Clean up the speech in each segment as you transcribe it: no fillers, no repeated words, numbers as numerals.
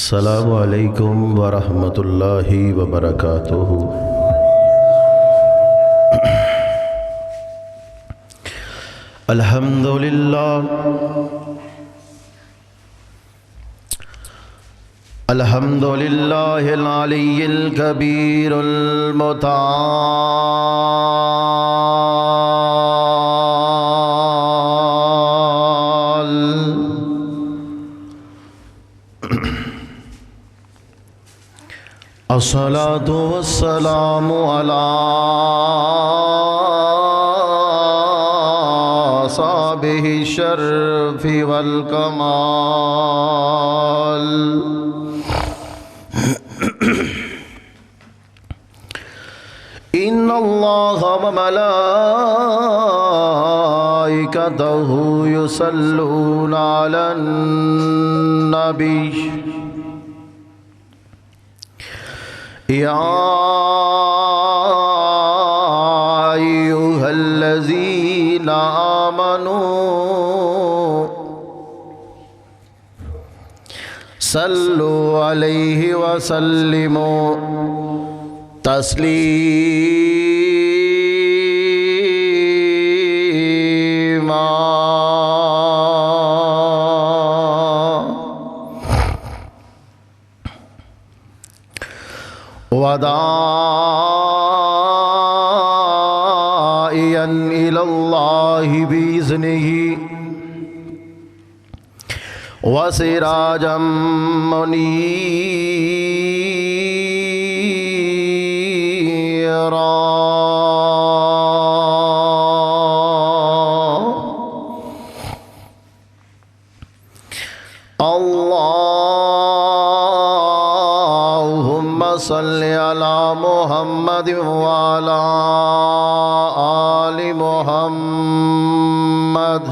السلام علیکم ورحمۃ اللہ وبرکاتہ۔ الحمد للہ الحمد للہ العلی الکبیر المتعال، الصلاۃ والسلام علی صاحبہ الشرف والکمال، ان اللہ وملائکتہ یصلون علی النبی یا ایھا الذین آمنوا صلوا علیہ وسلموا تسلیما۔ وداعیا الی اللہ بإذنہ وسراجا منیرا، اللہم صل علی محمد وعلی آل محمد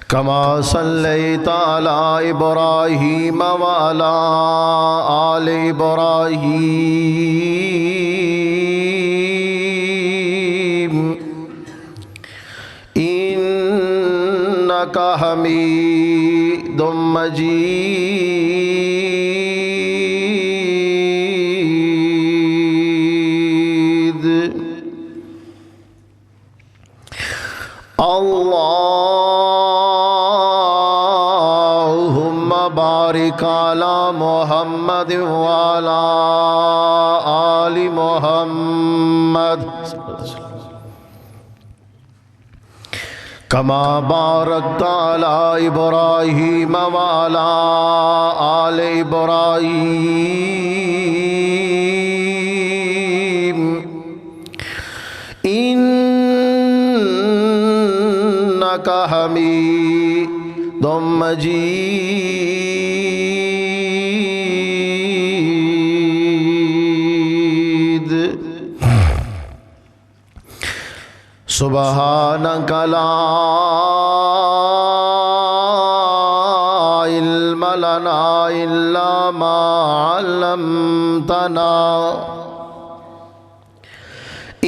کما صلیت علی ابراہیم وعلی آل ابراہیم انک حمید مجید۔ اللہم بارک علی محمد وعلی آل محمد کما بارکت علی ابراہیم وعلی آل ابراہیم انک حمید مجید۔ سبحانک لا علم لنا الا ما علمتنا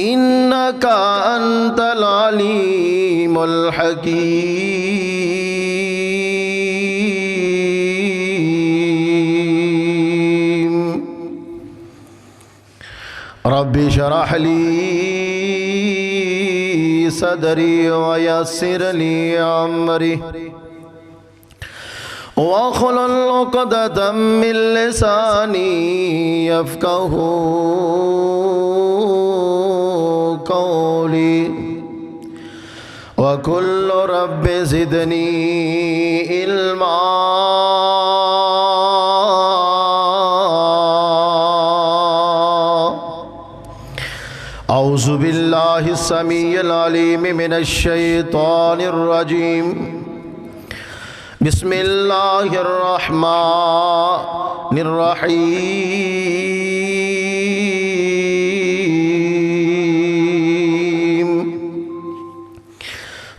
انک انت العلیم الحکیم۔ رب اشرح لی صدری ویسر لی امری واحلل عقدۃ من لسانی یفقہوا قولی وقل رب زدنی علما۔ اعوذ باللہ السمیع العلیم من الشیطان الرجیم، بسم اللہ الرحمن الرحیم۔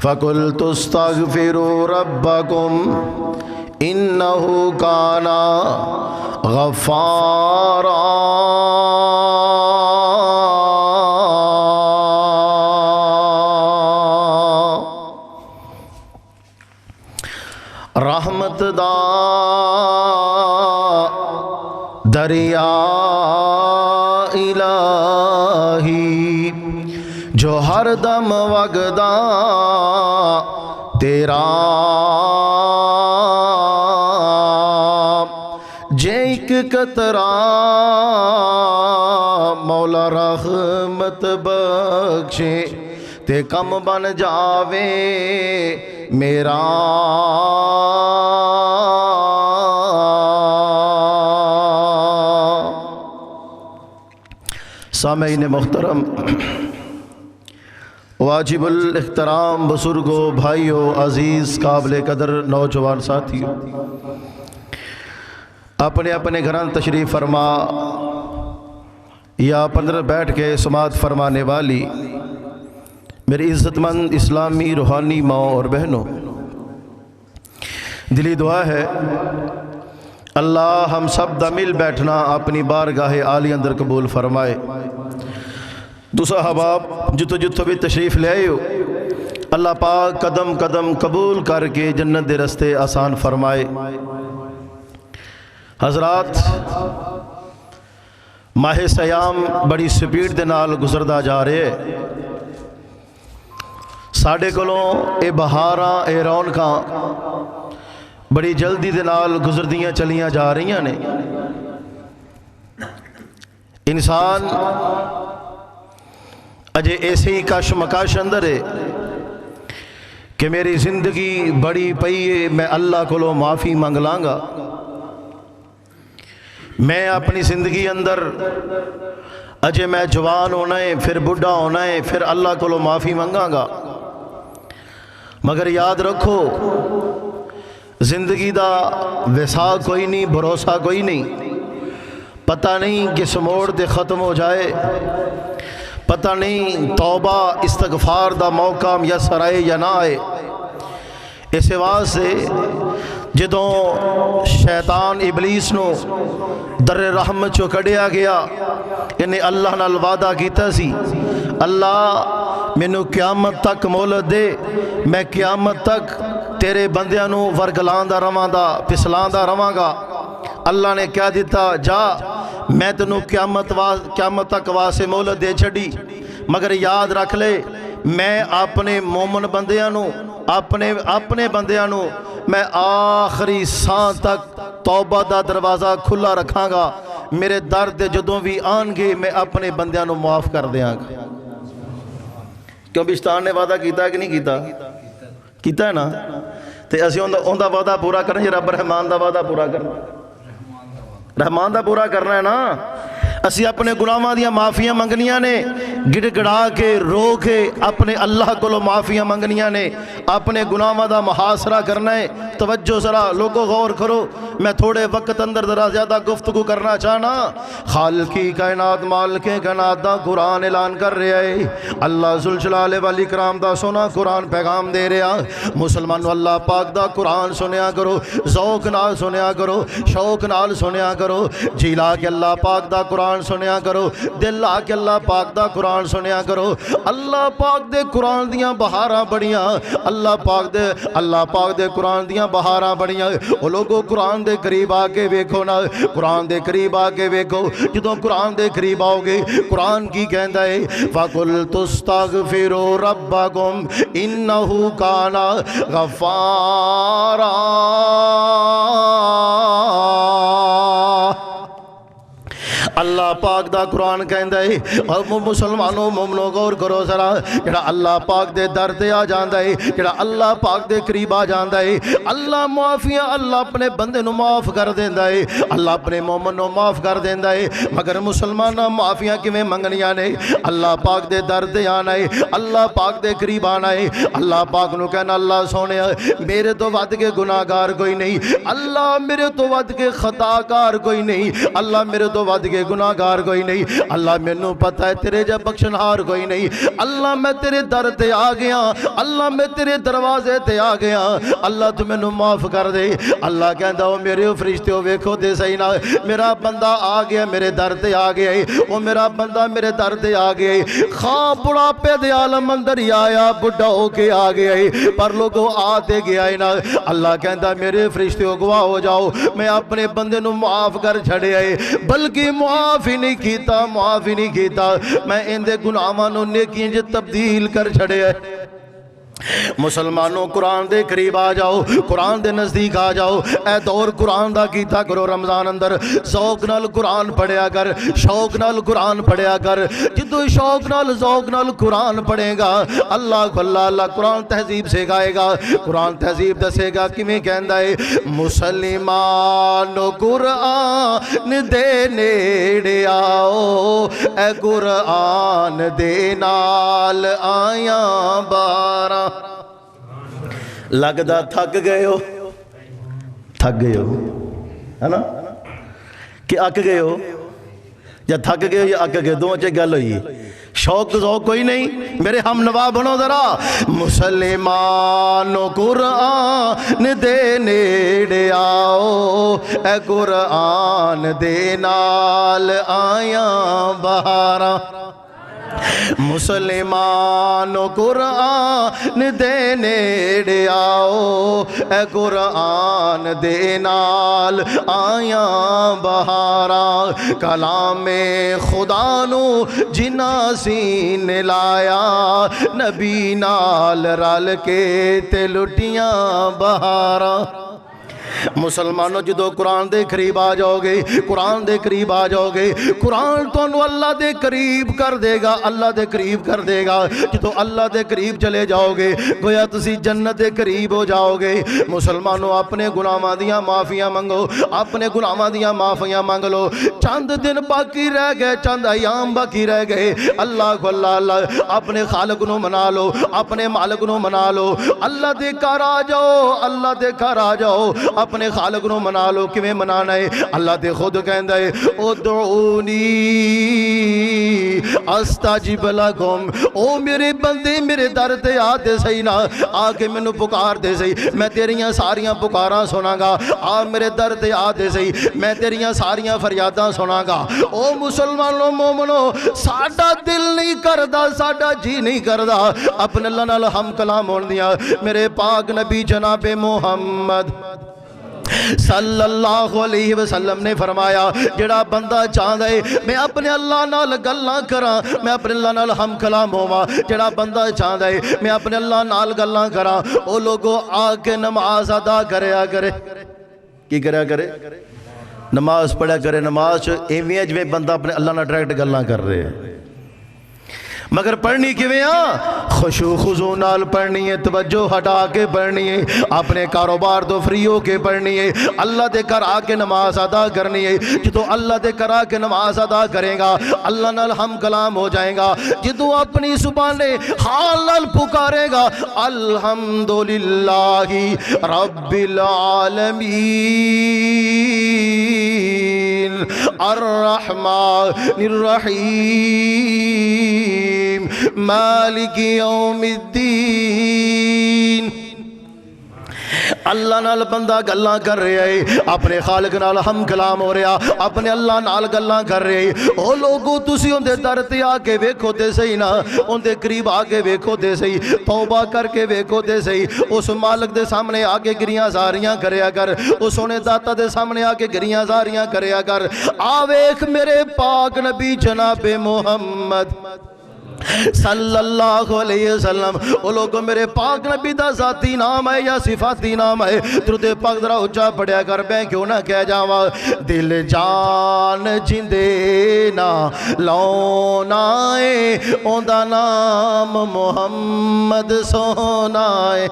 فقلت استغفروا ربکم انہ کان غفارا۔ رحمت دا دریا الہی جو ہر دم وگدا تیرا جے ایک قطرہ مولا رحمت بخشے تے کم بن جاوے میرا سامعین محترم، واجب الاحترام بزرگوں، بھائیوں، عزیز قابل قدر نوجوان ساتھیوں، اپنے اپنے گھران تشریف فرما یا اپنے بیٹھ کے سماعت فرمانے والی میری عزت مند اسلامی روحانی ماں اور بہنوں، دلی دعا ہے اللہ ہم سب دا مل بیٹھنا اپنی بارگاہ عالی اندر قبول فرمائے۔ دوسرا حباب جتو جتو بھی تشریف لے آئے ہو، اللہ پاک قدم قدم قبول کر کے جنت دے رستے آسان فرمائے۔ حضرات، ماہ سیام بڑی سپیڈ دے نال گزردہ جا رہے ہیں۔ ساڑھے کولوں اے بہاراں اے رونقاں بڑی جلدی دے نال گزردیاں چلیاں جا رہیاں نے۔ انسان اجے ایسے ہی کش مکاش اندر ہے کہ میری زندگی بڑی پئی ہے، میں اللہ کو معافی منگ لانگا، میں اپنی زندگی اندر اجے میں جوان ہونا ہے، پھر بڑھا ہونا ہے، پھر اللہ کو معافی منگاں گا۔ مگر یاد رکھو زندگی دا وسا کوئی نہیں، بھروسہ کوئی نہیں، پتہ نہیں کس موڑ دے ختم ہو جائے، پتہ نہیں توبہ استغفار دا موقع میسر آئے یا نہ آئے۔ اس واسطے جدوں شیطان ابلیس نو در رحمت چو کڈیا گیا، انہیں اللہ نال وعدہ کیتا سی اللہ مینوں قیامت تک مہلت دے، میں قیامت تک تیرے بندیاں نو ورگلاندا رواں دا پسلاندا رواں گا۔ اللہ نے کیا دیتا، جا میں تینوں قیامت تک واسے مہلت دے چھڑی، مگر یاد رکھ لے میں اپنے مومن بندیاں نو اپنے بندیاں نو میں آخری ساں تک توبہ دا دروازہ کھلا رکھاں گا۔ میرے درد جدوں بھی آن گے میں اپنے بندیاں نو معاف کر دیاں گا۔ کیوں بشتان نے وعدہ کیتا ہے کہ نہیں کیتا؟ کیتا ہے نا؟ تے اسی اون دا وعدہ پورا کرنا جی، رب رحمان دا وعدہ پورا کرنا، رحمان دا پورا کرنا ہے نا۔ اسی اپنے گناہاں دیاں معافیاں منگنیاں نے، گڑ گڑا کے رو کے اپنے اللہ کو معافیاں منگنیاں نے، اپنے گناہاں دا محاصرہ کرنا ہے۔ توجہ ذرا لوگوں غور کرو، میں تھوڑے وقت اندر ذرا زیادہ گفتگو کرنا چاہنا۔ خالقی کائنات مالک کائنات دا قرآن اعلان کر رہا ہے، اللہ ذوالجلال والاکرام دا سونا قرآن پیغام دے رہا۔ مسلمانوں اللہ پاک دا قرآن سنیا کرو، ذوق نال سنیا کرو، شوق نال سنیا کرو، جی لا کے اللہ پاک دا قرآن سنیا کرو، دل لا کے اللہ پاک دا قرآن سنیا کرو۔ اللہ پاک دے قرآن دیاں بہاراں بڑیاں، اللہ پاک دے قرآن دیاں بہاراں بڑیاں۔ او لوگوں قرآن دے قریب آ کے ویکھو نا، قرآن دے قریب آ کے ویکھو، جدوں قرآن دے قریب آؤ گے قرآن کی کہندا ہے فَقُلْتُ اسْتَغْفِرُوا رَبَّكُمْ إِنَّهُ كَانَ غَفَّارًا۔ اللہ پاک دا قرآن کہندا ہے، اور مسلمانوں مومنوں غور کرو ذرا، جڑا اللہ پاک دے در تے آ جاندا ہے، جڑا اللہ پاک دے قریب آ جاندا ہے، اللہ معافیاں اللہ اپنے بندے نو معاف کر دیندا ہے، اللہ اپنے مومن نو معاف کر دیندا ہے۔ مگر مسلماناں معافیاں کیویں منگنیاں نے؟ اللہ پاک دے در تے آنا ہے، اللہ پاک دے قریب آنا ہے، اللہ پاک نو کہنا اللہ سونیا میرے تو ود کے گناہگار کوئی نہیں، اللہ میرے تو ود کے خطا کار کوئی نہیں، اللہ میرے تو ود کے گناہگار کوئی نہیں اللہ مینوں پتہ ہے تیرے جا بخشنہار کوئی نہیں اللہ میں تیرے در تے آ گیا اللہ میں تیرے دروازے تے آ گیا اللہ تو مینوں معاف کر دے اللہ کہندا او میرے فرشتیو ویکھو تے صحیح نہ میرا بندہ آ گیا میرے در تے آ گیا او میرا بندہ میرے در تے آ گیا خواہ بڑھاپے دے عالم اندر ہی آیا بڑھا ہو کے آ گیا پر لوگوں آتے گیا نا اللہ کہندا میرے فرشتیو گواہ ہو جاؤ میں اپنے بندے نو معاف کر چھڑے آئے بلکہ معاف ہی نہیں کیتا میں ان دے گناہاں نو نیکیاں وچ تبدیل کر چھڑے آئے مسلمانوں قرآن دے قریب آ جاؤ قرآن دے نزدیک آ جاؤ اے دور قرآن دا کیتا کرو رمضان اندر ذوق نال قرآن پڑھیا کر شوق نال قرآن پڑھیا کر جدو شوق نال ذوق نال قرآن پڑھے گا اللہ قرآن تہذیب سکھائے گا قرآن تہذیب دسے گا کیویں کہندا ہے مسلمانو قرآن دے نیڑے آؤ اے قرآن دے نال آیاں باراں لگدا تھک گئے ہو ہے نا کہ اک گئے ہو یا تھک گئے ہو یا اک گئے دو چے گل ہوئی شوق ذوق کوئی نہیں میرے ہم نوا بنو ذرا مسلمانو قرآن دے نیڑے آؤ اے قرآن دے نال آیاں بہاراں مسلمانو قرآن دے نیڑے آؤ اے قرآن دے نال آیاں بہاراں کلام خدا نو جنہاں سین لایا نبی نال رل کے تے لٹیاں بہاراں مسلمانوں جدو قرآن دے قریب آ جاؤ گے قرآن دے قریب آ جاؤ گے قرآن تو اللہ دے قریب کر دے گا اللہ دے قریب کر دے گا جدو اللہ دے قریب چلے جاؤ گے گویا تسی جنت دے قریب ہو جاؤ گے مسلمانوں اپنے گناہاں دیاں معافیاں منگو اپنے گناہاں دیاں معافیاں منگ لو چند دن باقی رہ گئے چند ایام باقی رہ گئے اللہ کو اللہ اپنے خالق نو منا لو اپنے مالک نو منا لو اللہ دے گھر آ جاؤ اللہ دے گھر آ جاؤ اپنے خالق نو منا لو کیویں منانا ہے اللہ تے خود کہندا ہے ادعونی استجب لکم او میرے بندے میرے در تے آ تے صحیح نا آ کے مینوں پکار دے صحیح میں تیریاں ساریاں پکاراں سناں گا آ میرے در تے آ تے صحیح میں تیریاں ساریاں فریاداں سناں گا او مسلمانوں مومنو ساڈا دل نہیں کردا ساڈا جی نہیں کردا اپنے اللہ نال ہم کلام ہون دیاں میرے پاک نبی جناب محمد صلی اللہ علیہ وسلم نے فرمایا جڑا بندہ چاہتا ہے میں اپنے اللہ نال گلاں کراں میں اپنے اللہ نال ہم کلام ہوواں جڑا بندہ چاہتا ہے میں اپنے اللہ نال گلاں کراں او لوگوں آ کے نماز ادا کریا کرے کی کریا کرے نماز پڑھیا کرے نماز ایویں جویں بندہ اپنے اللہ نال ڈائریکٹ گلاں کر رہے ہیں مگر پڑھنی کیویں خشوع خضوع نال پڑھنی ہے توجہ ہٹا کے پڑھنی ہے اپنے کاروبار تو فری ہو کے پڑھنی ہے اللہ دے کر آ کے نماز ادا کرنی ہے جدو اللہ دے کر آ کے نماز ادا کرے گا اللہ نال ہم کلام ہو جائے گا جدو اپنی زبان حال نال پکارے گا الحمدللہ رب العالمین الرحمن الرحیم مالک یوم الدین اللہ نال بندہ گلاں کر رہا ہے اپنے خالق نال ہم کلام ہو رہا اپنے اللہ نال گلاں کر رہے او لوگوں تسی ان دے در تے آ کے ویکھو تے صحیح نا ان دے قریب آ کے ویکھو تے صحیح توبہ کر کے ویکھو تے صحیح اس مالک دے سامنے آ کے گریاں زاریاں کریا کر اس سونے داتا دے سامنے آ کے گریاں زاریاں کریا کر آ ویکھ میرے پاک نبی جناب محمد صلی اللہ علیہ وسلم وہ لوگوں میرے پاک نبی دا ذاتی نام ہے یا صفاتی نام ہے درود پاک ذرا اونچا پڑھیا کر میں کیوں نہ کہہ جاواں دل جان جندے نا لونا ہے اوندا نام محمد سونا ہے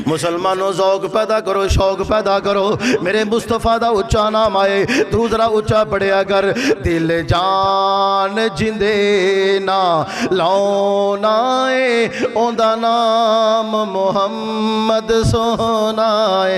مسلمانوں ذوق پیدا کرو شوق پیدا کرو میرے مصطفیٰ دا اچھا نام آئے درود ذرا اچھا پڑھیا کر دل جان جندے نا لونا ہے اوندا نام محمد سونا ہے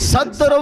70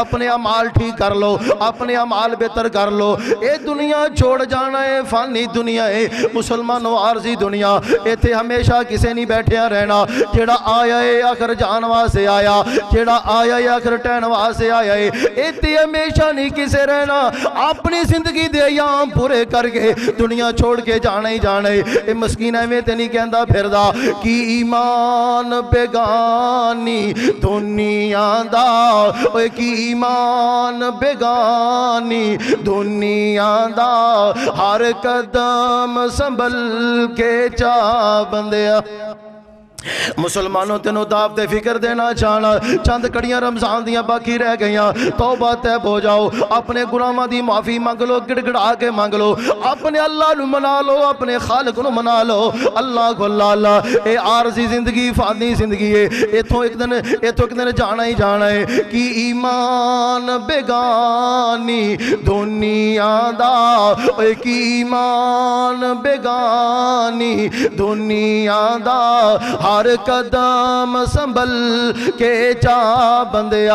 اپنے اعمال ٹھیک کر لو اپنے اعمال بہتر کر لو اے دنیا چھوڑ جانا ہے فانی دنیا ہے مسلمانوں عارضی دنیا ایتھے ہمیشہ کسے نہیں بیٹھیا رہنا جیڑا آیا ہے آخر جان واسے آیا جیڑا آیا ہے آخر ٹہن واسے آیا ہے ایتھے ہمیشہ نہیں کسے رہنا اپنی زندگی دے ایام پورے کر کے دنیا چھوڑ کے جانا ہی جانا ہے اے مسکین ایویں تے نہیں کہندا پھردا کی ایمان بیگانی دنیا دا اوے کی ایمان بیگانی دنیا دا ہر قدم سنبھل کے چا بندیا مسلمانوں تینوں دعوت فکر دینا چاہنا چند کڑیاں رمضان دیاں باقی رہ گئیاں توبہ تیب ہو جاؤ اپنے گناہاں دی معافی مانگ لو گڑ گڑا کے مانگ لو اپنے اللہ نو منا لو اپنے خالق نو منا لو اللہ کو اللہ اے عارضی زندگی فانی زندگی ہے ایتھوں ایک دن جانا ہی جانا ہے کی ایمان بیگانی دنیا دا اے کی ایمان بیگانی دنیا دا ہر قدم سنبھل کے چا بندیا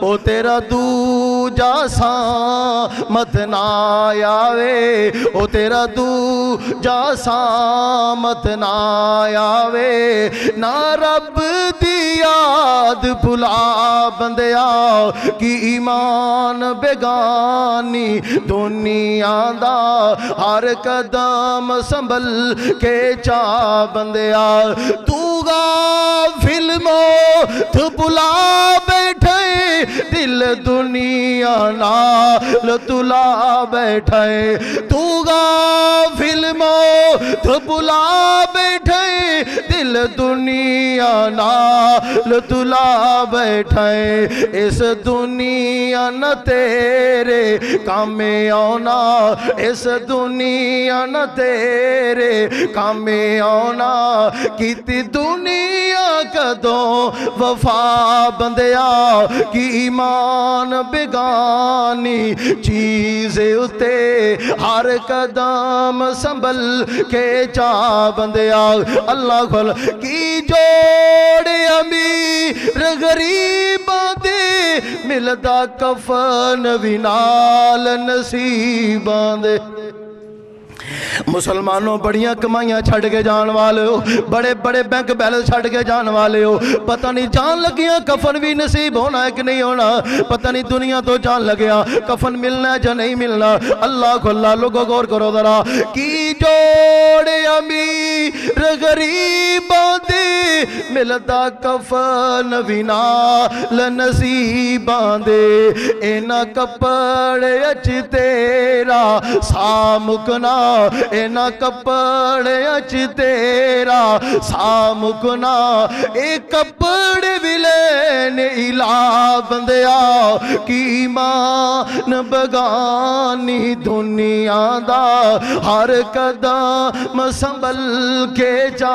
او تیرا دوجا سامت نہ آوے او تیرا دوجا سامت نہ آوے نہ رب دی یاد بھلا بندیا کی ایمان بیگانی دنیا دا ہر قدم سنبھل کے چا بندیا تو غافل موت بلا بیٹھے دل دنیا نال تلا بیٹھے تو غافل موت بلا بیٹھے دل دنیا نال تلا بیٹھے اس دنیا نہ تیرے کام آنا اس دنیا نہ تیرے کام آنا کیتی دنیا کدوں وفا بندیا کی ایمان بیگانی چیزیں اتے ہر قدم سنبھل کے چا بندیا اللہ کھل کی جوڑے امیر غریباں دے ملدا کفن وی نال نصیباں دے مسلمانوں بڑیاں کمائیاں چھڑ کے جان والے ہو بڑے بڑے بینک بیلنس چھڑ کے جان والے ہو پتہ نہیں جان لگیاں کفن بھی نصیب ہونا ہے کہ نہیں ہونا پتہ نہیں دنیا تو جان لگیا کفن ملنا ہے یا نہیں ملنا اللہ کو اللہ لوگوں غور کرو ذرا کی جوڑے امیر غریباں دے ملدا کفن بھی نال نصیباں دے اینا کپڑے اچ تیرا سامکنا اینا کپڑے اچ تیرا سامکنا اے کپڑے بھی لینے الہ بندیا کی ایمان بگانی دنیا دا ہر قدم سنبھل کے چا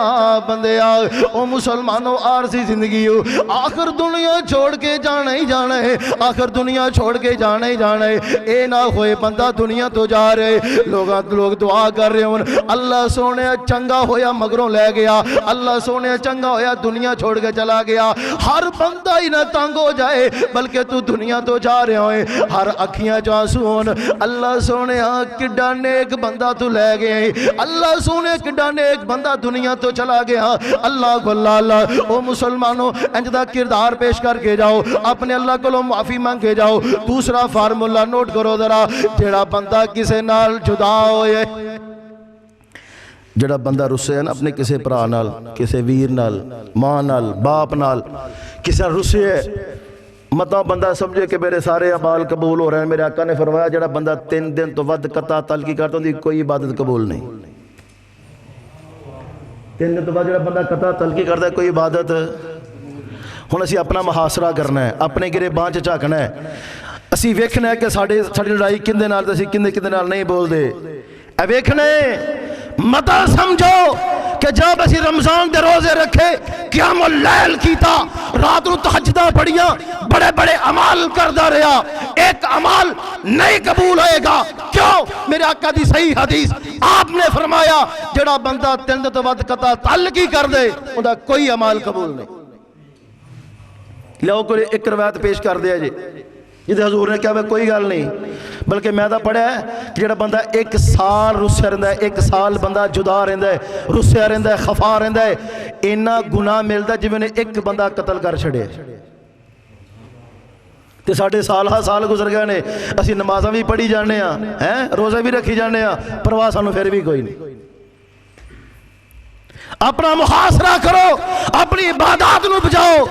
بندیا او مسلمانوں عارضی زندگی ہو آخر دنیا چھوڑ کے جانا ہی جانا ہے آخر دنیا چھوڑ کے جانا ہی جانا ہے اے نہ ہوئے بندہ دنیا تو جا رہے لوگ دعا کر رہے ہوں اللہ سونے چنگا ہویا مگروں لے گیا اللہ سونے چنگا ہویا دنیا چھوڑ کے چلا گیا ہر بندہ ہی نہ تنگ ہو جائے بلکہ تو دنیا تو جا رہے ہوئے ہر اکھیاں جانسو ہون اللہ سونے کڈا نیک بندہ تو لے گئے اللہ سونے کڈا نیک بندہ دنیا تو چلا گیا اللہ کو اللہ او مسلمانوں انجدہ کردار پیش کر کے جاؤ اپنے اللہ کو معافی مانگ کے جاؤ دوسرا فارمولہ نوٹ کرو ذرا جیڑا بندہ کسے نال جدا ہوئے جڑا بندہ رسے ہے نا اپنے کسے پرا نال کسے ویر نال ماں نال باپ نال کسے رسے ہے مطلب بندہ سمجھے کہ میرے سارے اعمال قبول ہو رہے ہیں میرے آقا نے فرمایا جڑا بندہ 3 دن تو ود قطع تلقی کرتا ہوں کوئی عبادت قبول نہیں 3 دن تو بعد جڑا بندہ قطع تلقی کرتا ہے کوئی عبادت ہن اسی اپنا محاصرہ کرنا ہے اپنے گرے بانچ جھاکنا ہے اسی ویکھنا ہے کہ ساڑی لڑائی کندے نال تے اسی کندے نال نہیں بول دے اے ویکھنا ہے متا سمجھو کہ جب اسی رمضان دے روزے رکھے قیام اللیل کیتا رات نو تہجدہ پڑھیاں بڑے بڑے عمال کردہ رہا ایک عمال نہیں قبول ہوئے گا کیوں میرے آقا دی صحیح حدیث آپ نے فرمایا جڑا بندہ 3 دن تو بعد قطع تعلقی کر دے انہا کوئی عمال قبول نہیں ਲਿਆਓ ਕੋਈ ਇੱਕ ਰਵਾਇਤ ਪੇਸ਼ ਕਰਦੇ ਆ ਜੀ ਜਿਹਦੇ ਹਜ਼ੂਰ ਨੇ ਕਿਹਾ ਵੇ ਕੋਈ ਗੱਲ ਨਹੀਂ, ਬਲਕਿ ਮੈਂ ਤਾਂ ਪੜ੍ਹਿਆ ਕਿ ਜਿਹੜਾ ਬੰਦਾ 1 ਸਾਲ ਰੁੱਸਿਆ ਰਹਿੰਦਾ ਹੈ, 1 ਸਾਲ ਬੰਦਾ ਜੁਦਾ ਰਹਿੰਦਾ ਹੈ, ਰੁੱਸਿਆ ਰਹਿੰਦਾ ਹੈ, ਖਫਾ ਰਹਿੰਦਾ ਹੈ, ਇੰਨਾ ਗੁਨਾਹ ਮਿਲਦਾ ਜਿਵੇਂ ਉਹਨੇ ਇੱਕ ਬੰਦਾ ਕਤਲ ਕਰ ਛੜਿਆ। ਤੇ ਸਾਡੇ ਸਾਲ ਗੁਜ਼ਰ ਗਏ ਨੇ, ਅਸੀਂ ਨਮਾਜ਼ਾਂ ਵੀ ਪੜ੍ਹੀ ਜਾਂਦੇ ਹਾਂ, ਰੋਜ਼ੇ ਵੀ ਰੱਖੀ ਜਾਂਦੇ ਹਾਂ, ਪਰਵਾਹ ਸਾਨੂੰ ਫਿਰ ਵੀ ਕੋਈ ਨਹੀਂ। اپنا محاصرہ کرو، اپنی عبادات نو بچاؤ۔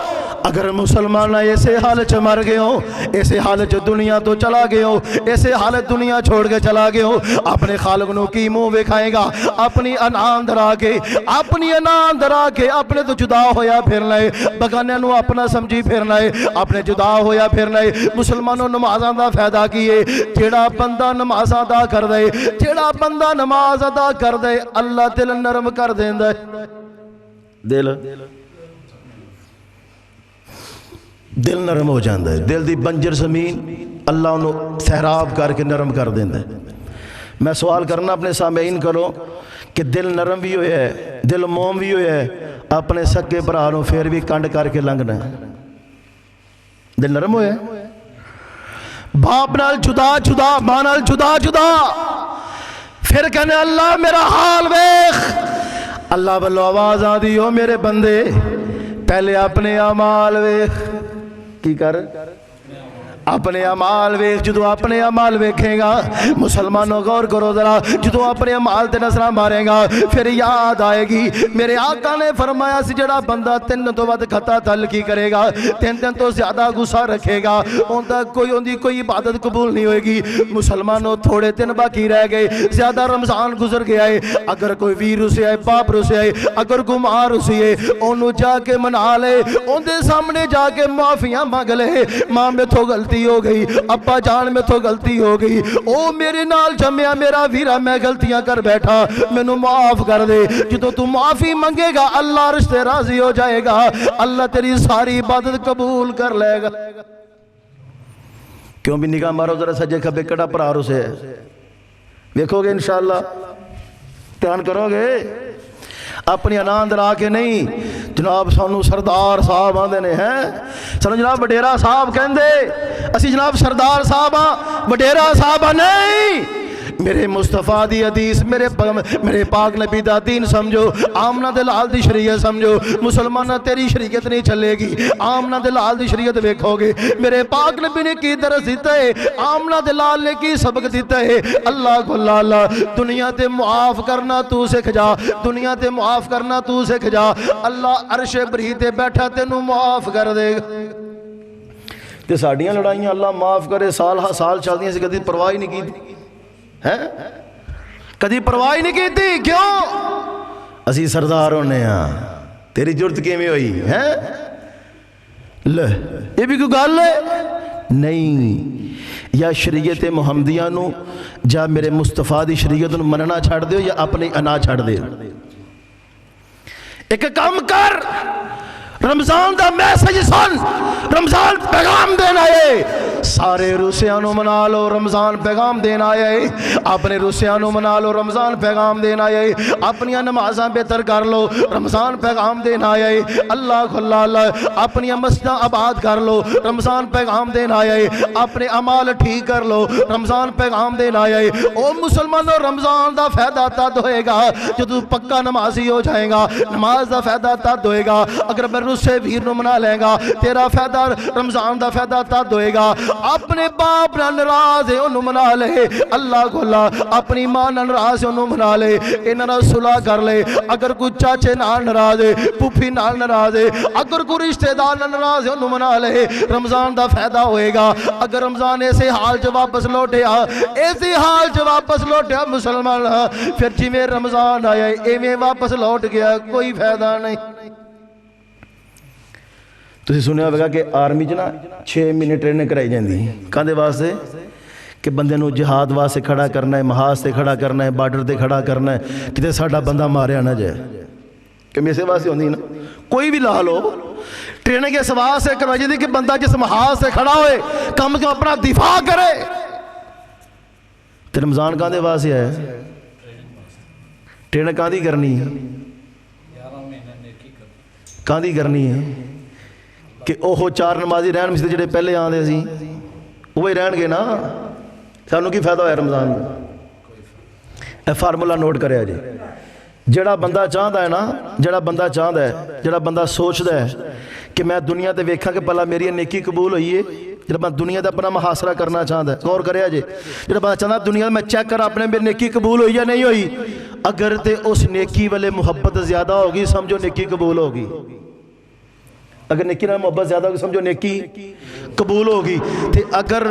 اگر مسلمان ایسے حالت مر گئے ہو، ایسے حالت دنیا تو چلا گئے ہو، ایسے حالت دنیا چھوڑ کے چلا گئے ہو، اپنے خالق نو کی منہ وکھائے گا؟ اپنی انان درا کے، اپنی انان درا کے اپنے تو جدا ہویا پھرنا ہے، بگانے نو اپنا سمجھی پھرنا ہے، اپنے جدا ہویا پھرنا ہے۔ مسلمانوں نمازاں دا فائدہ کیے، جیڑا بندہ نماز ادا کر دے، جیڑا بندہ نماز ادا کر دے، اللہ دل نرم کر دیندا ہے۔ دل نرم ہو جاندہ ہے، دل دی بنجر زمین اللہ انہوں سہراب کر کے نرم کر دیندہ ہے۔ میں سوال کرنا اپنے سامعین کرو کہ دل نرم بھی ہوئے ہے، دل موم بھی ہوئے ہے، اپنے سکے برانوں پھر بھی کنڈ کر کے لنگنا ہے۔ دل نرم ہوئے ہے، باپ نال جدا جدا، ماں نال جدا جدا، پھر کہنے اللہ میرا حال ویخ۔ اللہ بلو آواز آدھی ہو میرے بندے پہلے اپنے اعمال ویکھ، کی کر اپنے اعمال ویکھ۔ جدو اپنے اعمال ویکھیں گا مسلمانوں غور کرو ذرا، جدو اپنے اعمال تے نظرہ مارے گا پھر یاد آئے گی میرے آقا نے فرمایا سی جڑا بندہ 3 تو ود خطا تلقی کرے گا، 3 تو زیادہ غصہ رکھے گا، کوئی عبادت قبول نہیں ہوئے گی۔ مسلمانوں تھوڑے 3 باقی رہ گئے، زیادہ رمضان گزر گیا ہے، اگر کوئی ویر اسے آئے، باپ اسے آئے، اگر گمار اسے آئے، انہوں جا کے منا لے، ان دے سامنے جا کے معافیاں مانگ لے، ماں میں تو غلطی ہو گئی، ابا جان میں تو غلطی ہو گئی، او میرے نال جمعہ میرا ویرا میں غلطیاں کر بیٹھا، میں نو معاف کر دے۔ جدو تو معافی منگے گا اللہ رشتے راضی ہو جائے گا، اللہ تیری ساری عبادت قبول کر لے گا۔ کیوں بھی نگاہ مارو ذرا سجے کھبے کڑا پرارو سے دیکھو گے انشاءاللہ، دھیان کرو گے اپنی اناند را کے نہیں۔ جناب سانو سردار صاحب آندے نے ہیں، سانو جناب وڈیرا صاحب کہندے، اسی جناب سردار صاحب وڈیرا صاحب نہیں۔ میرے مصطفیٰ دی حدیث، میرے پاک نبی دا دین سمجھو، آمنہ دلال دی شریعت سمجھو، مسلمانہ تیری شریعت نہیں چلے گی، آمنہ دلال دی شریعت دیکھو گے۔ میرے پاک نبی نے کی درس دیتا ہے، آمنہ دلال نے کی سبق دیتا ہے، اللہ کو اللہ دنیا تے معاف کرنا تو سکھ جا، دنیا تے معاف کرنا تو سکھ جا، اللہ عرش بری تے بیٹھا تینوں معاف کر دے گا۔ تے ساڑیاں لڑائیاں اللہ معاف کرے سال ہا سال چل دیاں سے کدی پرواہ ہی نہیں کی دی، کدی پرواہ نہیں کی تھی، کیوں؟ اسی سردار ہونے ہاں، تیری جرت کیویں ہوئی ہے؟ لے یہ بھی کوئی گل ہے نہیں۔ یا شریعت محمدیہ نو جا میرے مصطفیٰ دی شریعت نو مننا چھڑ دیو یا اپنی انا چھڑ دیو۔ ایک کام کر، رمضان دا میسج سن، رمضان پیغام دینا ہے، سارے روسیانوں منا لو رمضان پیغام دینا ہے، اپنے روسیانوں منا لو رمضان پیغام دینا ہے، اپنی نمازاں بہتر کر لو رمضان پیغام دینا ہے، اللہ کو اللہ اپنی مسجداں آباد کر لو رمضان پیغام دینا ہے، اپنے اعمال ٹھیک کر لو رمضان پیغام دینا ہے۔ او مسلمانوں رمضان دا فائدہ تد ہوئے گا جدو پکا نمازی ہو جائے گا، نماز دا فائدہ تد ہوئے گا اگر میں رس سے ویر نو منا لے گا، تیرا فائدہ رمضان دا فائدہ تد ہوئے گا اپنے باپ نہ ناراض ہے انہوں منا لے، اللہ کو اللہ اپنی ماں نہ ناراض ہے انہوں منا لے، انہاں صلح کر لے، اگر کوئی چاچے نال ناراض ہے، پھوپھی نال ناراض ہے، اگر کوئی رشتہ دار نال ناراض ہے انہوں منا لے، رمضان دا فائدہ ہوئے گا۔ اگر رمضان ایسے حال جو واپس لوٹیا، ایسے حال جو واپس لوٹیا مسلمان، پھر جی میں رمضان آیا ایویں واپس لوٹ گیا، کوئی فائدہ نہیں۔ تو اسی سنیا ہوگا کہ آرمی جنا 6 مہینے ٹریننگ کرائی جاندی کاندے واسطے کہ بندے نو جہاد واسطے کھڑا کرنا ہے، محاذ سے کھڑا کرنا ہے، بارڈر تے کھڑا کرنا ہے، کتے ساڈا بندہ ماریا نہ جائے، کہ میسے واسطے ہوندی نا کوئی بھی لا لو ٹریننگ کے سوا سے کروائی جاندی کہ بندہ جس محاذ سے کھڑا ہوئے کم سے کم اپنا دفاع کرے۔ تے رمضان کاندے واسطے ہے، ٹریننگ کاندی کرنی ہے، کاندی کرنی ہے کہ وہ 4 نمازی رہن مسجد جڑے پہلے آتے سی وہی رہن گے نا، سانوں کی فائدہ ہوا رمضان کا؟ اے فارمولا نوٹ کریا جی، جڑا بندہ چاہتا ہے نا، جڑا بندہ چاہتا ہے، جڑا بندہ سوچتا ہے کہ میں دنیا تے ویکھاں کہ بھلا میری نیکی قبول ہوئی ہے، جڑا بندہ دنیا تے اپنا محاصرہ کرنا چاہتا ہے، غور کریا جی، جڑا بندہ چاہتا ہے دنیا میں چیک کر اپنے میری نیکی قبول ہوئی یا نہیں ہوئی، اگر تے اس نیکی والے محبت زیادہ ہوگی سمجھو نیکی قبول ہوگی، اگر نیکی نال محبت زیادہ ہوگی سمجھو نیکی قبول ہوگی، تے اگر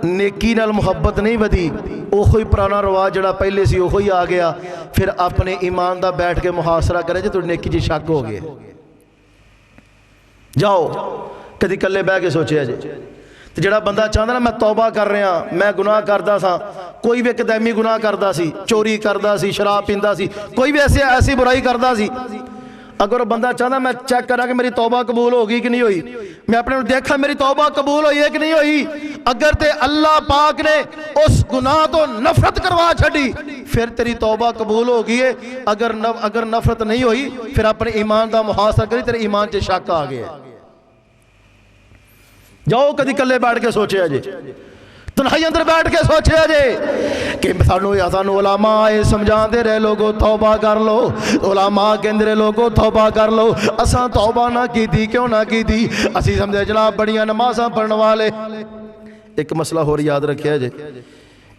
نیکی نال محبت نہیں ودی اوہی پرانا رواج جڑا پہلے سی اوہی آ گیا، پھر اپنے ایمان دا بیٹھ کے محاصرہ کرے جی تو نیکی جی شک ہو گئے۔ جاؤ کدی کلے بہ کے سوچیا جی، تے جڑا بندہ چاہتا نا میں توبہ کر رہا ہاں، میں گناہ کردا سا، کوئی بھی اکدیمی گناہ کردا سی، چوری کردا سی، شراب پیندا سی، کوئی بھی ایسی برائی کردا سی، اگر وہ بندہ چاہتا میں چیک کرا کہ میری توبہ قبول ہوگی کہ نہیں ہوئی، میں اپنے دیکھا میری توبہ قبول ہوئی ہے کہ نہیں ہوئی، اگر تے اللہ پاک نے اس گناہ تو نفرت کروا چھڑی پھر تیری توبہ قبول ہوگی ہے، اگر نفرت نہیں ہوئی پھر اپنے ایمان دا محاصرہ کری، تیرے ایمان چے شک آ گیا۔ جاؤ کدی کلے بیٹھ کے سوچے جی، تنہائی اندر بیٹھ کے سوچے جی کہ سانو علماء آئے سمجھان دے رہے لوگو توبہ کر لو، علماء کے اندر لوگو توبہ کر لو، اساں توبہ نہ کی تھی، کیوں نہ کی تھی، اسی سمجھے جناب بڑیاں نمازاں پڑھنے والے۔ ایک مسئلہ ہو یاد رکھیا جی،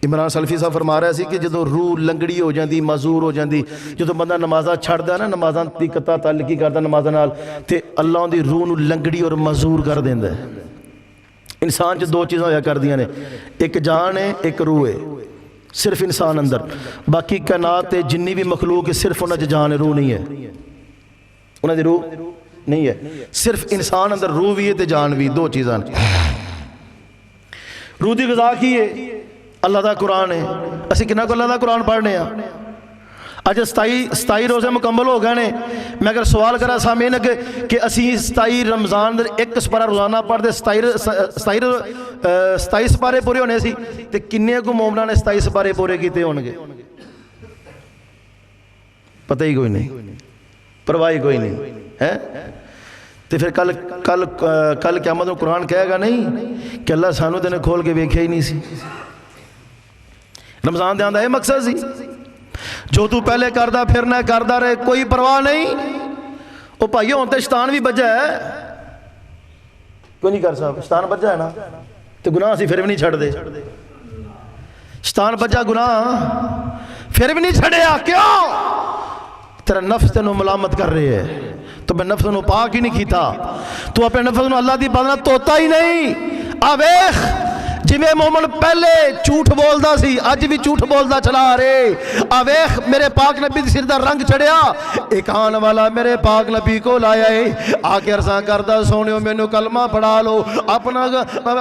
عمران سلفی صاحب فرما رہا سی کہ جدو روح لنگڑی ہو جاندی، معذور ہو جاندی، جدو بندہ نمازاں چھڑ دا نا، نمازاں دی قطع تعلقی کردا نمازاں نال، تے اللہ دی روح نو لنگڑی اور معذور کر دیندا ہے۔ انسان جو 2 چیزیں ہویا کر دیا نے، ایک جان ہے ایک روح ہے، صرف انسان اندر، باقی کائنات جنی بھی مخلوق ہے صرف انہاں جان ہے، روح نہیں ہے، انہاں دی روح نہیں ہے، صرف انسان اندر روح بھی ہے تے جان بھی، 2 چیزاں۔ روح دی غذا کی ہے اللہ دا قرآن ہے، اسی کنا کو اللہ دا قرآن پڑھنے ہیں، اج 27 روزے مکمل ہو گئے نے، میں اگر سوال کرا سامعین کہ اسی 27 رمضان در 1 سپارہ روزانہ پڑھ دے 27 سپارے پورے ہونے سی، تے کنے کو مومنہ نے 27 سپارے پورے کیتے ہونگے؟ پتہ ہی کوئی نہیں، پرواہی کوئی نہیں ہے۔ تے پھر کل قیامت میں قرآن کہے گا نہیں کہ اللہ سانو تے نے کھول کے ویکھیا ہی نہیں سی۔ رمضان دے آندا ہے مقصد سی، جو تو پہلے کردہ پھر نہ کردہ رہے کوئی پرواہ نہیں، وہ بھائیو ہونتے شیطان بھی بجا ہے، کوئی نہیں کر صاحب شیطان بجا ہے نا، تو گناہ سی پھر بھی نہیں چھڑ دے، شیطان بجا گناہ پھر بھی نہیں چھڑیا، کیوں؟ تیرا نفس تینوں ملامت کر رہے ہے، تو میں نفس نو پاک ہی نہیں کیتا، تو اپنے نفس نو اللہ دی بادنا توتا ہی نہیں۔ آویخ جویں مومن پہلے جھوٹ بولدا سی اج بھی جھوٹ بولدا چلا رہے، آویخ میرے پاک نبی دی سر دا رنگ چڑھیا، ایک آن والا میرے پاک نبی کو لایا ہے، آکے عرضاں کردا سونیو مینوں کلمہ پڑھا لو، اپنا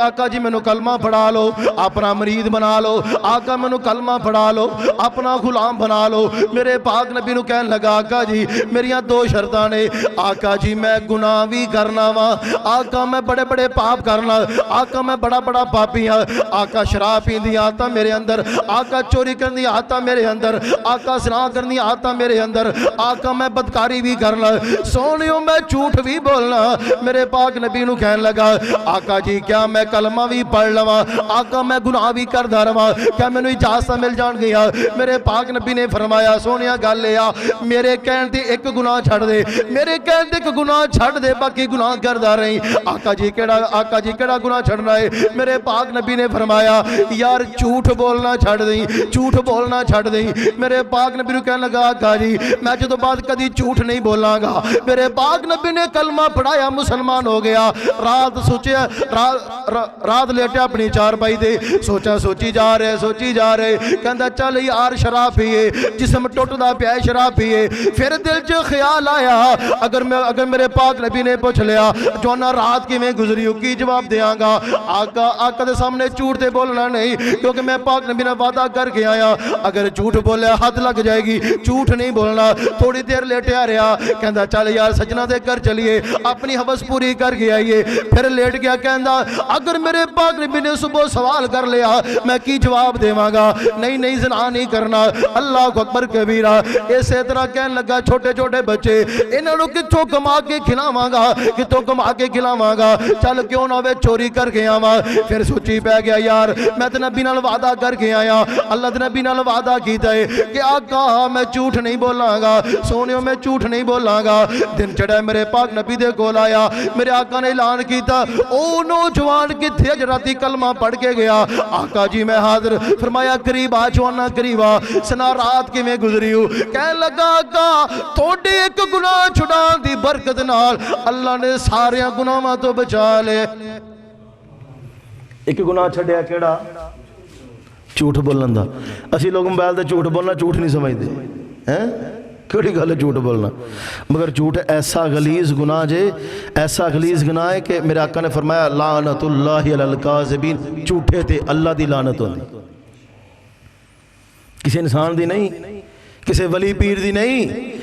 آقا جی مینوں کلمہ پڑھا لو، اپنا مرید بنا لو، آقا مینوں کلمہ پڑھا لو، اپنا غلام بنا لو۔ میرے پاک نبی نو کہن لگا آقا جی میریاں 2 شرطاں نے، آقا جی میں گناہ بھی کرنا وا، آقا میں بڑے بڑے پاپ کرنا، آقا میں بڑا بڑا پاپی ہاں، آقا شراب پیندی آتا میرے اندر، آقا چوری کرنی آتا میرے اندر، آقا زنا کرنی آتا میرے اندر، آقا میں بدکاری بھی کرنا، سونیوں میں جھوٹ بھی بولنا۔ میرے پاک نبی نو کہنے لگا آقا جی کیا میں کلمہ بھی پڑھ لواں، آقا میں گناہ بھی کردا رہواں، کیا مینوں اجازت مل جان گیا؟ میرے پاک نبی نے فرمایا سونیا گل اے میرے کہن تے ایک گناہ چھڑ دے، میرے کہن تے ایک گناہ چھڑ دے، باقی گناہ کردا رہی۔ آقا جی کیڑا گناہ چھڑنا ہے؟ میرے پاک نبی نے فرمایا یار جھوٹ بولنا چھڑ دیں، جھوٹ بولنا چھڑ دیں۔ میرے پاک نبی نے کہنے لگا آقا جی میں جدو بعد کدی جھوٹ نہیں بولاں گا۔ میرے پاک نبی نے کلمہ پڑھایا، مسلمان ہو گیا۔ رات لیٹیا اپنی چارپائی دے، سوچی جا رہے کہندا چل یار شراب پیے، جسم ٹوٹدا پیا شراب پیے۔ پھر دل چ خیال آیا اگر میرے پاک نبی نے پوچھ لیا جوانا رات کیویں گزری کی جواب دیاں گا؟ آقا دے سامنے جھوٹ تے بولنا نہیں، کیونکہ میں پاک نبی نے وعدہ کر کے آیا اگر جھوٹ بولیا حد لگ جائے گی، جھوٹ نہیں بولنا۔ تھوڑی دیر لیٹیا رہا، کہندا چل یار سجنا دے گھر چلیے، اپنی حوث پوری کر کے آئیے۔ پھر لیٹ گیا، کہندا اگر میرے پاک نبی نے صبح سوال کر لیا میں کی جواب دیواں گا؟ نہیں زنا نہیں کرنا۔ اللہ اکبر کبیرہ۔ اسی طرح کہنے لگا چھوٹے چھوٹے بچے انہاں نوں کتھوں کما کے کھلاواں گا، کتھوں کما کے کھلاواں گا، چل کیوں نہ ہوے چوری کر کے آواں۔ پھر سوچی پہ گیا یار میں تے نبی نال وعدہ کر کے آیا، اللہ دے نبی نال وعدہ کیتا ہے کہ آقا میں جھوٹ نہیں بولاں گا، سونیوں میں جھوٹ نہیں بولاں گا۔ دن چڑھا میرے پاک نبی دے کول آیا، میرے آقا نے اعلان کیتا او نوجوان کتھے اج راتی کلمہ پڑھ کے گیا؟ آقا جی میں حاضر۔ فرمایا قریب آ جوانا قریب آ، سنا رات کی میں گزری ہوں؟ کہنے لگا آقا توڑے ایک گناہ چھڑان دی برکت نال اللہ نے سارے گناہاں تو بچا لے۔ ایک گناہ چھڑیا کیڑا؟ جھوٹ بولن دا۔ اسی لوگ موبائل تے جھوٹ بولنا جھوٹ نہیں سمجھتے ہیں، کیڑی گل ہے جھوٹ بولنا؟ مگر جھوٹ ایسا غلیظ گناہ جے، ایسا غلیظ گناہ ہے کہ میرے آقا نے فرمایا لعنت اللہ علی الکاذبین، جھوٹے تے اللہ دی لعنت ہوندی، کسی انسان دی نہیں، کسی ولی پیر دی نہیں۔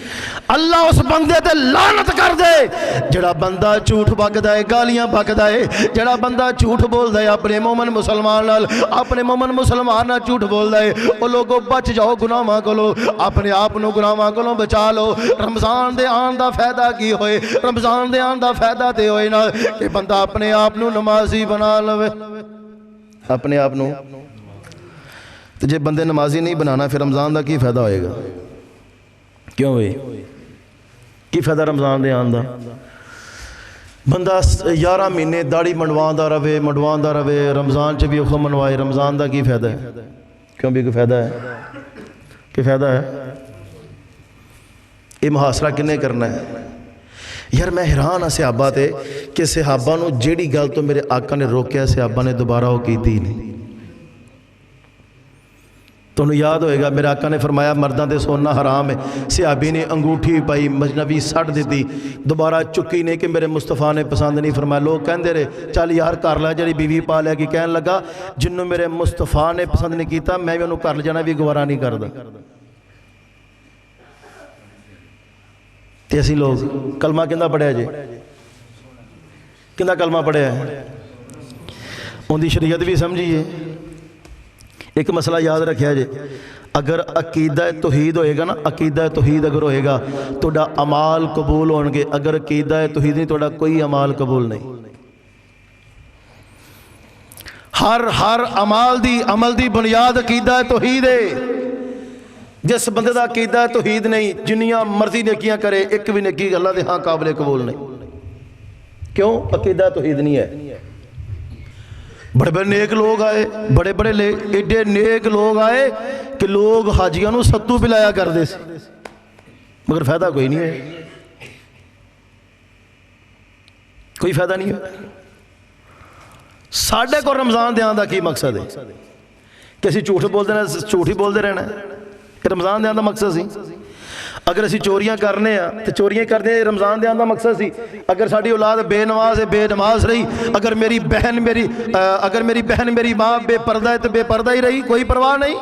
اللہ اس بندے تے لعنت کر دے جڑا بندہ جھوٹ بکدا ہے، گالیاں بکدا ہے، جڑا بندہ جھوٹ بولدا ہے اپنے مومن مسلمان نال، اپنے مومن مسلمان نال جھوٹ بولدا ہے۔ او لوگوں بچ جاؤ گناہاں کولوں، اپنے آپ نو گناہاں کولوں بچا لو۔ رمضان دے آن دا فائدہ کی ہوئے؟ رمضان دے آن دا فائدہ تے ہوئے نا کہ بندہ اپنے آپ نو نمازی بنا لوے، اپنے آپ نو۔ تو جے بندے نمازی نہیں بنانا پھر رمضان دا کی فائدہ ہوئے گا؟ کیوں ہوئے؟ کی فائدہ رمضان دے آن دا؟ بندہ 11 مہینے داڑھی منڈوان دا رہے، رمضان چ بھی اوکھا منوائے، رمضان دا کی فائدہ ہے؟ کیوں بھی کوئی فائدہ ہے؟ کی فائدہ ہے؟ یہ محاصرہ کنے کرنا ہے؟ یار میں حیران ہاں صحابہ تے کہ صحابہ نو جیڑی گل تو میرے آقا نے روکیا صحابہ نے دوبارہ وہ کیتی نہیں۔ تو انہوں یاد ہوئے گا میرے آقا نے فرمایا مرداں دے سونا حرام ہے، صحابی نے انگوٹھی پائی مجنبی سٹ دیتی، دوبارہ چکی نہیں کہ میرے مصطفیٰ نے پسند نہیں فرمایا۔ لوگ کہندے رہے چل یار کر لے جڑی بیوی پا لے گی، کہنے لگا جنوں میرے مصطفیٰ نے پسند نہیں کیتا میں بھی انہوں کر جانا بھی گوارا نہیں کردا۔ تے اسی لوگ کلمہ کندہ پڑھیا جی؟ کندہ کلمہ پڑھیا ہے؟ ان دی شریعت بھی سمجھیے۔ ایک مسئلہ یاد رکھیا جے، اگر عقیدہ توحید ہوئے گا نا، عقیدہ توحید اگر ہوئے گا تو عمال قبول ہونگے، اگر عقیدہ توحید نہیں تو کوئی عمال قبول نہیں۔ ہر عمل دی بنیاد عقیدہ توحید ہے۔ جس بندے دا عقیدہ توحید نہیں جنیاں مرضی نیکیاں کرے ایک بھی نیکی اللہ دے ہاں قابل قبول نہیں۔ کیوں؟ عقیدہ توحید نہیں ہے۔ بڑے بڑے نیک لوگ آئے، بڑے ایڈے نیک لوگ آئے کہ لوگ حاجیاں نو ستو پلایا کر دے سے، مگر فائدہ کوئی نہیں ہے، کوئی فائدہ نہیں ہے۔ ساڑھے کو رمضان دیاں دا کی مقصد ہے کہ اسی جھوٹ ہی بولتے رہنا ہے، کہ رمضان دیاں دا مقصد سی۔ اگر اسی چوریاں کرنے ہیں تو چوریاں کرنے رمضان دے آن دا مقصد سی۔ اگر ساڑھی اولاد بے نماز ہے بے نماز رہی، اگر میری بہن میری ماں بے پردہ ہے تو بے پردہ ہی رہی، کوئی پرواہ نہیں۔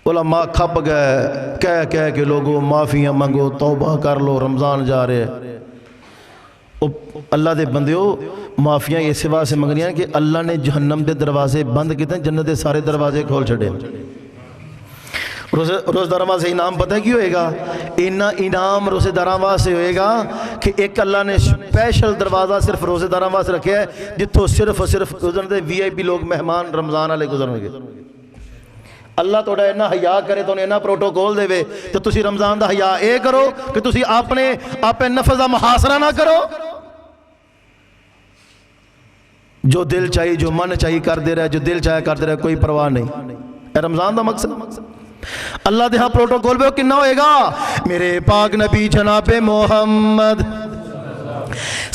علماء کھپ گئے کہہ کہ لوگوں معافیاں منگو، توبہ کر لو، رمضان جا رہے ہیں۔ اللہ دے بندیو معافیاں اس سوا سے منگنیاں کہ اللہ نے جہنم دے دروازے بند کیتے ہیں، جنت دے سارے دروازے کھول چھڑے۔ روزہ دراں سے انعام پتہ کی ہوئے گا؟ انعام روزہ دراں سے ہوئے گا کہ ایک اللہ نے اسپیشل دروازہ صرف روزہ دراں سے رکھا ہے جتوں صرف گزرن دے وی آئی پی لوگ مہمان رمضان والے گزرن گے۔ اللہ توڑا اینا حیاء کرے تو اینا پروٹوکول دے وے تو تسی رمضان دا حیاء اے کرو کہ تسی اپنے نفس دا محاصرہ نہ کرو، جو دل چاہیے جو من چاہیے کر دے رہا ہے، جو دل چاہے کر دے رہا ہے، کوئی پرواہ نہیں۔ اے رمضان دا مقصد اللہ دے ہاں پروٹوکول پہ کننا ہوئے گا؟ میرے پاک نبی جناب محمد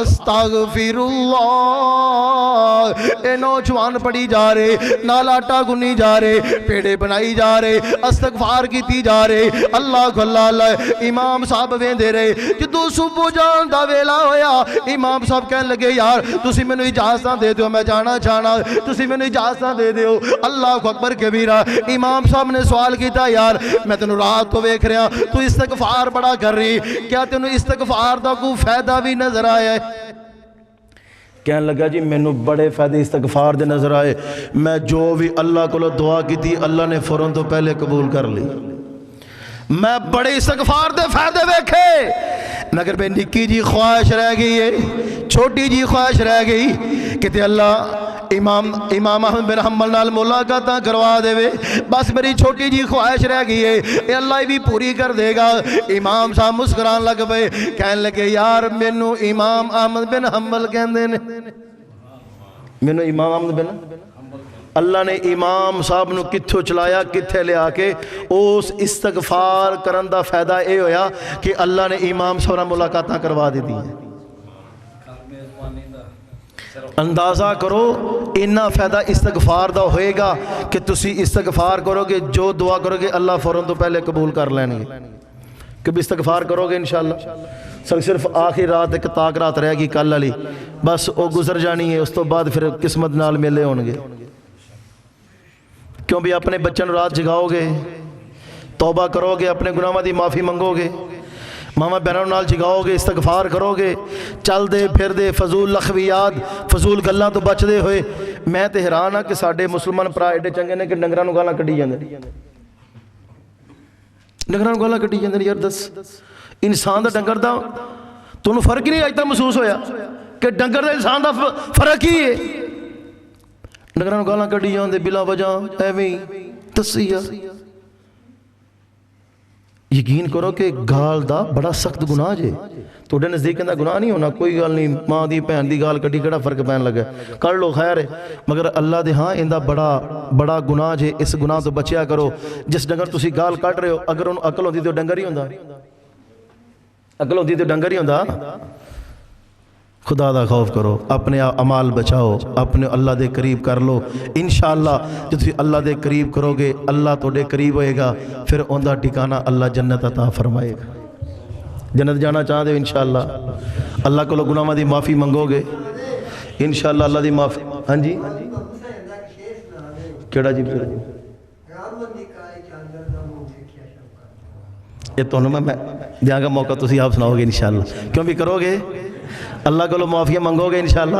استغفراللہ. اے نوجوان پڑھی جا رہے, نال آٹا گنی جا رہے, پیڑے بنائی جا رہے, استغفار کیتی جا رہے. اللہ کو اللہ. امام صاحب ویندے رہے. جدوں صبح جان دا ویلا ہویا, امام صاحب کہن لگے یار تسی مینوں اجازت دے دیو, میں جانا چاہنا, تسی مینوں اجازت دے دیو. اللہ اکبر کبیرہ. امام صاحب نے سوال کیتا یار میں تینوں رات تو ویکھ رہا تو استغفار بڑا کر رہی, کیا تینوں استغفار دا کوئی فائدہ بھی نظر آیا ہے؟ کہنے لگا جی مینوں بڑے فائدے استغفار دے نظر آئے. میں جو بھی اللہ کو دعا کی تھی اللہ نے فوراً تو پہلے قبول کر لی. میں بڑے استغفار دے فائدے ویکھے, مگر بے نکی جی خواہش رہ گئی ہے, چھوٹی جی خواہش رہ گئی کہ تے اللہ امام احمد بن حنبل نال ملاقاتاں کروا دے وے. بس میری چھوٹی جی خواہش رہ گئی ہے, اے اللہ بھی پوری کر دے گا. امام صاحب مسکران لگ پئے, کہن لگے یار مینوں امام احمد بن حنبل کہندے نے, مینوں امام احمد بن. اللہ نے امام صاحب نو کتھوں چلایا, کتھے لے آ کے اس استغفار کرن دا فائدہ اے ہویا کہ اللہ نے امام صاحب نال ملاقاتاں کروا دی ہیں. اندازہ کرو اتنا فائدہ استغفار دا ہوئے گا کہ تسی استغفار کرو گے, جو دعا کرو گے اللہ فوراً تو پہلے قبول کر لیں گے. کبھی استغفار کرو گے انشاءاللہ. صرف آخری رات ایک تاک رات رہ گی کل علی, بس وہ گزر جانی ہے, اس تو بعد پھر قسمت نال میلے ہون گے. کیوں بھی اپنے بچوں رات جگاؤ گے, توبہ کرو گے, اپنے گناہاں دی معافی منگو گے, ماما بہنوں نال جگاؤ گے, استغفار کرو گے, چل دے پھر دے فضول لخویات فضول گلاں تو بچ دے ہوئے. میں تے حیران ہاں کہ ساڈے مسلمان پرا ایڈے چنگے نے کہ ڈنگراں نوں گالاں کڈی جاندے, ڈنگراں نوں گالاں کڈی جاندے. یار دس انسان دا ڈنگر دا تانوں فرق ہی نہیں اج تک محسوس ہویا کہ ڈنگر دا انسان دا فرق ہی ہے. ڈنگراں نوں گالاں کڈی جاندے بلا وجہ ایویں دسی یار. یقین کرو کہ گال دا بڑا سخت گناہ جے, توڑے نزدیک دا گناہ نہیں ہونا, کوئی گال نہیں, ماں دی بہن دی گال کٹی کڑا فرق پہن لگا کر لو خیر ہے, مگر اللہ دے ہاں اندہ بڑا گناہ جے. اس گناہ تو بچیا کرو. جس ڈنگر تسی گال کٹ رہے ہو اگر انہوں عقل ہوندی تو ڈنگر ہی ہوندا, عقل ہوندی تو ڈنگر ہی ہوندا. خدا دا خوف کرو, اپنے اعمال بچاؤ, اپنے اللہ دے قریب کر لو. انشاءاللہ جو تسی اللہ دے قریب کرو گے اللہ توڑے قریب ہوئے گا, پھر اندہ ٹھکانہ اللہ جنت عطا فرمائے گا. جنت جانا چاہ دے انشاءاللہ. اللہ کو گناہاں دی معافی منگو گے انشاءاللہ اللہ دی معافی. ہاں جی کیڑا جی یہ تو میں دیاں گا موقع تسی آپ سناؤ گے انشاءاللہ. کیوں بھی کرو گے اللہ کو معافی منگو گے انشاءاللہ.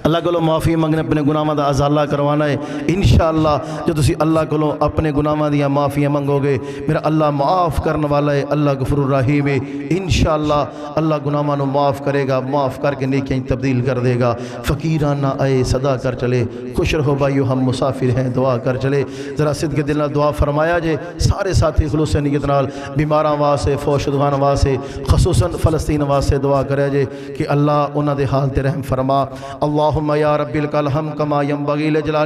اللہ کو معافی منگنے اپنے گناہاں دا ازالہ کروانا ہے انشاءاللہ. جو تسی اللہ کو اپنے گناہاں دیا معافیاں منگو گے میرا اللہ معاف کرنے والا ہے, اللہ غفور الرحیم ہے انشاءاللہ. اللہ گناہاں نو معاف کرے گا, معاف کر کے نیکیاں تبدیل کر دے گا. فقیرانہ آئے صدا کر چلے, خوش رہو بھائیو ہم مسافر ہیں دعا کر چلے. ذرا صدق دل نال دعا فرمایا جے سارے ساتھی خلوص نیت نال, بیماراں واسطے فوت شدگان واسطے خصوصاً فلسطین واسطے دعا کرے جے کہ اللہ انہاں دے حال تے رحم فرما. اللہم یا رب الکل ہم کما ینبغی لجلال